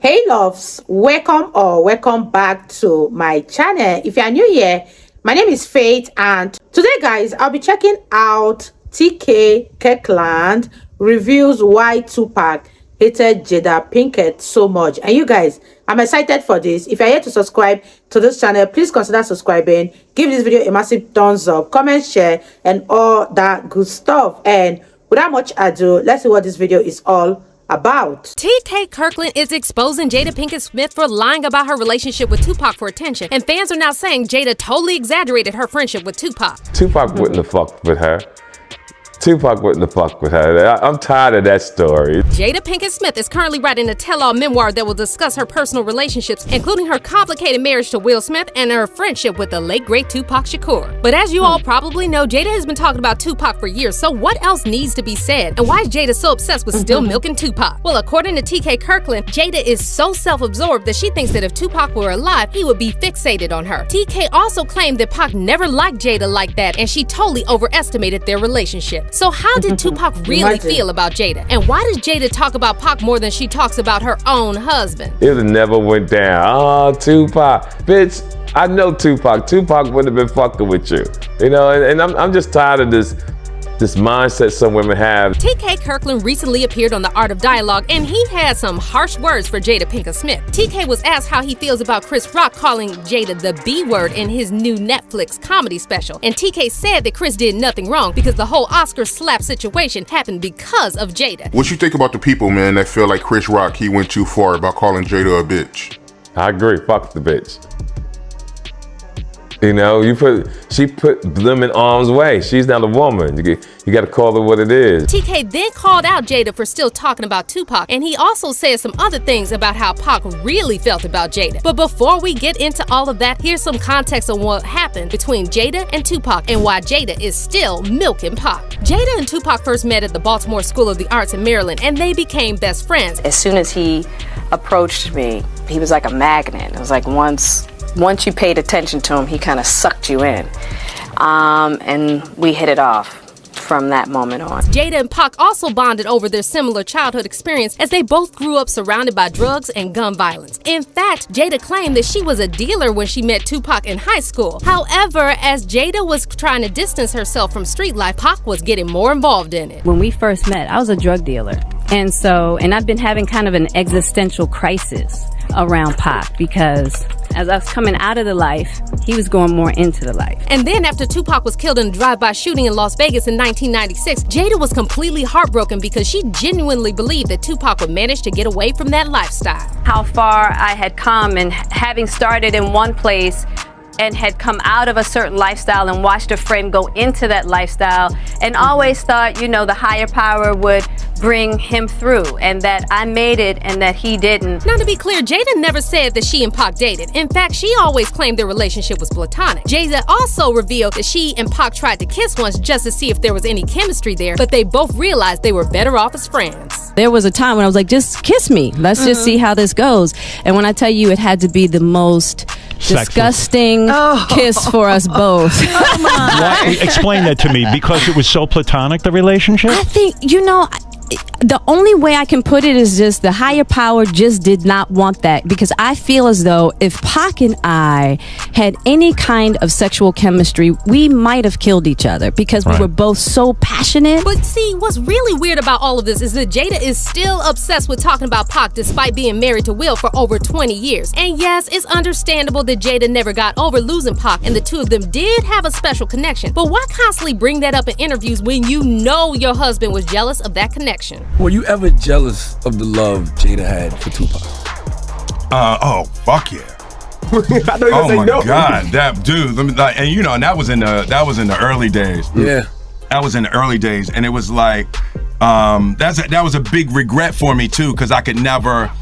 Hey loves, welcome back to my channel. If you are new here, my name is Faith, and today guys I'll be checking out Kirkland reviews why Tupac hated Jada Pinkett so much. And you guys, I'm excited for this. If you're here to subscribe to this channel, please consider subscribing, give this video a massive thumbs up, comment, share, and all that good stuff. And without much ado, let's see what this video is all about. TK Kirkland is exposing Jada Pinkett Smith for lying about her relationship with Tupac for attention, and fans are now saying Jada totally exaggerated her friendship with Tupac. Tupac wouldn't have fucked with her. Tupac wouldn't have fucked with her. I'm tired of that story. Jada Pinkett Smith is currently writing a tell-all memoir that will discuss her personal relationships, including her complicated marriage to Will Smith and her friendship with the late great Tupac Shakur. But as you all probably know, Jada has been talking about Tupac for years, so what else needs to be said? And why is Jada so obsessed with still milking Tupac? Well, according to TK Kirkland, Jada is so self-absorbed that she thinks that if Tupac were alive, he would be fixated on her. TK also claimed that Pac never liked Jada like that, and she totally overestimated their relationship. So how did Tupac really feel about Jada? And why does Jada talk about Pac more than she talks about her own husband? It never went down. Oh, Tupac. Bitch, I know Tupac. Tupac wouldn't have been fucking with you. You know, and I'm just tired of this mindset some women have. TK Kirkland recently appeared on The Art of Dialogue, and he had some harsh words for Jada Pinkett Smith. TK was asked how he feels about Chris Rock calling Jada the B word in his new Netflix comedy special. And TK said that Chris did nothing wrong because the whole Oscar slap situation happened because of Jada. What you think about the people, man, that feel like Chris Rock, he went too far about calling Jada a bitch? I agree. Fuck the bitch. You know, she put them in harm's way. She's not a woman. You got to call her what it is. TK then called out Jada for still talking about Tupac, and he also said some other things about how Pac really felt about Jada. But before we get into all of that, here's some context on what happened between Jada and Tupac and why Jada is still milking Pac. Jada and Tupac first met at the Baltimore School of the Arts in Maryland, and they became best friends. As soon as he approached me, he was like a magnet. It was like once you paid attention to him, he kind of sucked you in. And we hit it off from that moment on. Jada and Pac also bonded over their similar childhood experience as they both grew up surrounded by drugs and gun violence. In fact, Jada claimed that she was a dealer when she met Tupac in high school. However, as Jada was trying to distance herself from street life, Pac was getting more involved in it. When we first met, I was a drug dealer. And I've been having kind of an existential crisis around Pac because as I was coming out of the life, he was going more into the life. And then after Tupac was killed in a drive-by shooting in Las Vegas in 1996, Jada was completely heartbroken because she genuinely believed that Tupac would manage to get away from that lifestyle. How far I had come, and having started in one place and had come out of a certain lifestyle and watched a friend go into that lifestyle and always thought, you know, the higher power would bring him through and that I made it and that he didn't. Now to be clear, Jada never said that she and Pac dated. In fact, she always claimed their relationship was platonic. Jada also revealed that she and Pac tried to kiss once just to see if there was any chemistry there, but they both realized they were better off as friends. There was a time when I was like, just kiss me. Let's just see how this goes. And when I tell you, it had to be the most disgusting kiss for us both. Why? Explain that to me. Because it was so platonic, the relationship? I think, you know, the only way I can put it is just the higher power just did not want that, because I feel as though if Pac and I had any kind of sexual chemistry, we might have killed each other because we were both so passionate. But see, what's really weird about all of this is that Jada is still obsessed with talking about Pac despite being married to Will for over 20 years. And yes, it's understandable that Jada never got over losing Pac, and the two of them did have a special connection. But why constantly bring that up in interviews when you know your husband was jealous of that connection? Were you ever jealous of the love Jada had for Tupac? Oh, fuck yeah. I know oh my God, that dude. And you know, and that was in the early days. Yeah, that was in the early days, and it was like, that was a big regret for me too, because I could never.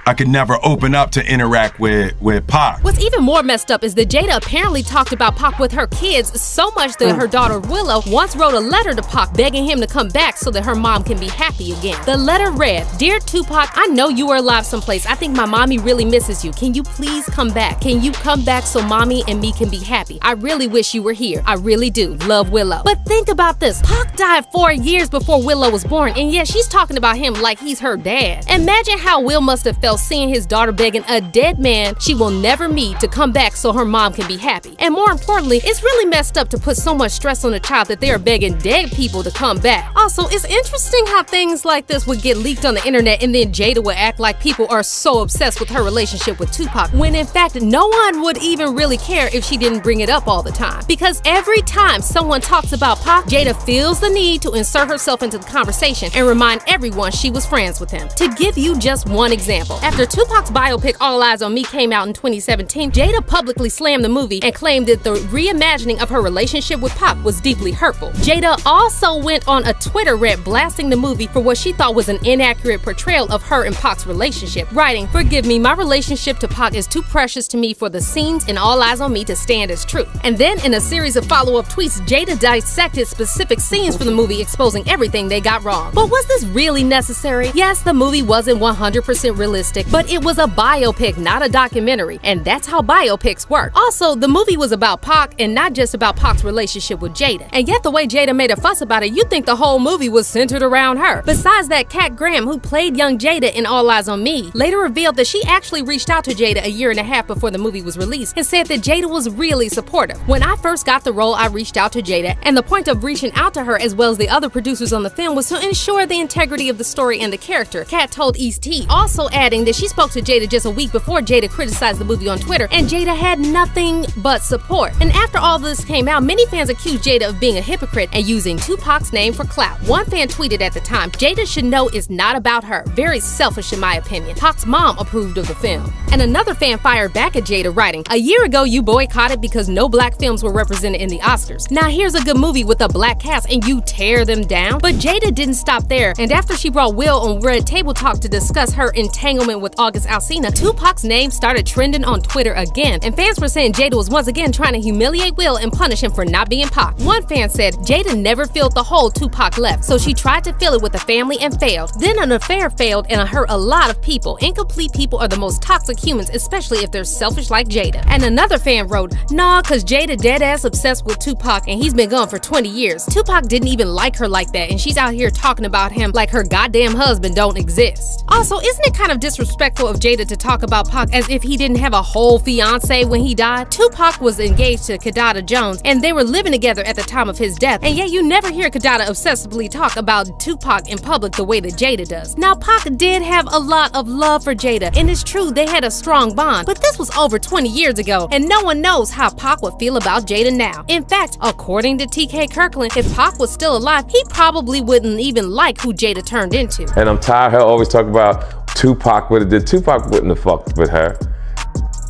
I could never open up to interact with Pac. What's even more messed up is that Jada apparently talked about Pac with her kids so much that her daughter Willow once wrote a letter to Pac begging him to come back so that her mom can be happy again. The letter read, "Dear Tupac, I know you are alive someplace. I think my mommy really misses you. Can you please come back? Can you come back so mommy and me can be happy? I really wish you were here. I really do. Love, Willow." But think about this. Pac died 4 years before Willow was born, and yet she's talking about him like he's her dad. Imagine how Will must have felt seeing his daughter begging a dead man she will never meet to come back so her mom can be happy. And more importantly, it's really messed up to put so much stress on a child that they are begging dead people to come back. Also, it's interesting how things like this would get leaked on the internet and then Jada would act like people are so obsessed with her relationship with Tupac, when in fact no one would even really care if she didn't bring it up all the time. Because every time someone talks about Pac, Jada feels the need to insert herself into the conversation and remind everyone she was friends with him. To give you just one example, after Tupac's biopic All Eyes on Me came out in 2017, Jada publicly slammed the movie and claimed that the reimagining of her relationship with Pac was deeply hurtful. Jada also went on a Twitter rant blasting the movie for what she thought was an inaccurate portrayal of her and Pac's relationship, writing, "Forgive me, my relationship to Pac is too precious to me for the scenes in All Eyes on Me to stand as truth." And then in a series of follow-up tweets, Jada dissected specific scenes for the movie, exposing everything they got wrong. But was this really necessary? Yes, the movie wasn't 100% realistic, but it was a biopic, not a documentary, and that's how biopics work. Also, the movie was about Pac and not just about Pac's relationship with Jada. And yet the way Jada made a fuss about it, you'd think the whole movie was centered around her. Besides that, Kat Graham, who played young Jada in All Eyes on Me, later revealed that she actually reached out to Jada a year and a half before the movie was released and said that Jada was really supportive. "When I first got the role, I reached out to Jada, and the point of reaching out to her as well as the other producers on the film was to ensure the integrity of the story and the character," Kat told East-T, also adding that she spoke to Jada just a week before Jada criticized the movie on Twitter, and Jada had nothing but support. And after all this came out, many fans accused Jada of being a hypocrite and using Tupac's name for clout. One fan tweeted at the time, "Jada should know it's not about her. Very selfish in my opinion. Pac's mom approved of the film." And another fan fired back at Jada, writing, "A year ago you boycotted because no black films were represented in the Oscars. Now here's a good movie with a black cast and you tear them down?" But Jada didn't stop there, and after she brought Will on Red Table Talk to discuss her entanglement with August Alsina, Tupac's name started trending on Twitter again, and fans were saying Jada was once again trying to humiliate Will and punish him for not being Pac. One fan said, "Jada never filled the hole Tupac left, so she tried to fill it with a family and failed. Then an affair failed and hurt a lot of people. Incomplete people are the most toxic humans, especially if they're selfish like Jada." And another fan wrote, "Nah, cause Jada dead ass obsessed with Tupac and he's been gone for 20 years. Tupac didn't even like her like that, and she's out here talking about him like her goddamn husband don't exist." Also, isn't it kind of disrespectful of Jada to talk about Pac as if he didn't have a whole fiance when he died? Tupac was engaged to Kidada Jones and they were living together at the time of his death, and yet you never hear Kidada obsessively talk about Tupac in public the way that Jada does. Now, Pac did have a lot of love for Jada, and it's true they had a strong bond, but this was over 20 years ago, and no one knows how Pac would feel about Jada now. In fact, according to TK Kirkland, if Pac was still alive, he probably wouldn't even like who Jada turned into. And I'm tired of her always talking about Tupac would have did. Tupac wouldn't have fucked with her.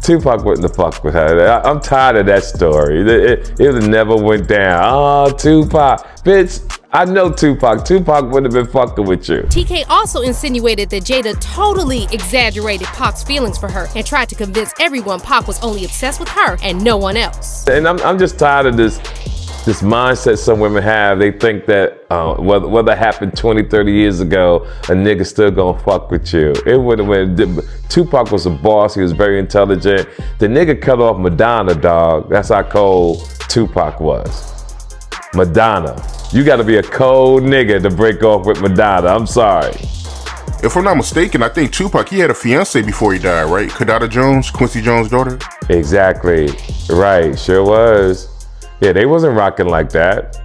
Tupac wouldn't have fucked with her. I'm tired of that story. It never went down. Oh, Tupac. Bitch, I know Tupac. Tupac wouldn't have been fucking with you. TK also insinuated that Jada totally exaggerated Pac's feelings for her and tried to convince everyone Pac was only obsessed with her and no one else. And I'm just tired of this mindset some women have. They think that whether it happened 20, 30 years ago, a nigga still gonna fuck with you. It would have went. Tupac was a boss. He was very intelligent. The nigga cut off Madonna, dog. That's how cold Tupac was. Madonna. You gotta be a cold nigga to break off with Madonna. I'm sorry. If I'm not mistaken, I think Tupac, he had a fiance before he died, right? Kidada Jones, Quincy Jones' daughter? Exactly. Right, sure was. Yeah, they wasn't rocking like that.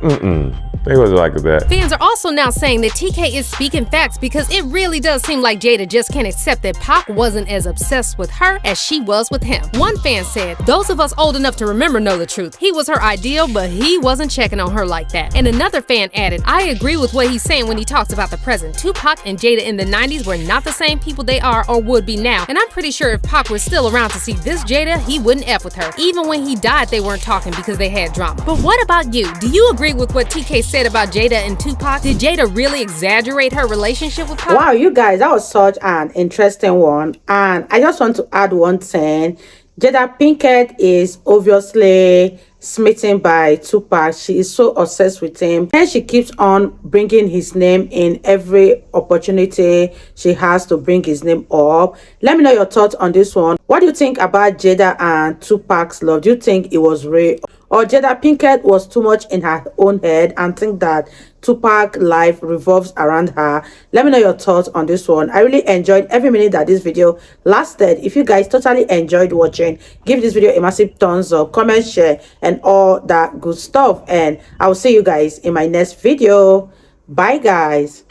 They wasn't like that. Fans are also now saying that TK is speaking facts because it really does seem like Jada just can't accept that Pac wasn't as obsessed with her as she was with him. One fan said, "Those of us old enough to remember know the truth. He was her ideal, but he wasn't checking on her like that." And another fan added, "I agree with what he's saying when he talks about the present. Tupac and Jada in the 90s were not the same people they are or would be now. And I'm pretty sure if Pac was still around to see this Jada, he wouldn't F with her. Even when he died, they weren't talking because they had drama." But what about you? Do you agree with what TK said about Jada and Tupac? Did Jada really exaggerate her relationship with Pac? Wow, you guys, that was such an interesting one. And I just want to add one thing. Jada Pinkett is obviously smitten by Tupac. She is so obsessed with him, and she keeps on bringing his name in every opportunity she has to bring his name up. Let me know your thoughts on this one. What do you think about Jada and Tupac's love? Do you think it was real, or Jada Pinkett was too much in her own head and think that Tupac life revolves around her? Let me know your thoughts on this one. I really enjoyed every minute that this video lasted. If you guys totally enjoyed watching, give this video a massive thumbs up, comment, share, and all that good stuff. And I'll see you guys in my next video. Bye guys.